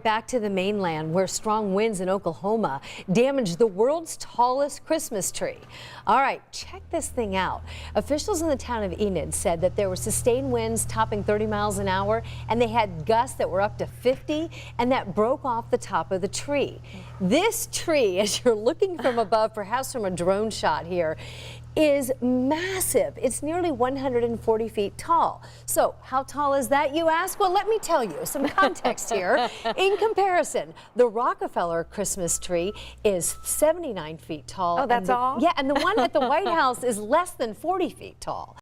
Back to the mainland, where strong winds in Oklahoma damaged the world's tallest Christmas tree. All right, check this thing out. Officials in the town of Enid said that there were sustained winds topping 30 miles an hour, and they had gusts that were up to 50, and that broke off the top of the tree. This tree, as you're looking from above, perhaps from a drone shot here, is massive. It's nearly 140 feet tall. So how tall is that, you ask? Well, let me tell you some context here. In comparison, the Rockefeller Christmas tree is 79 feet tall. Oh, that's all? Yeah, and the one at the White House is less than 40 feet tall.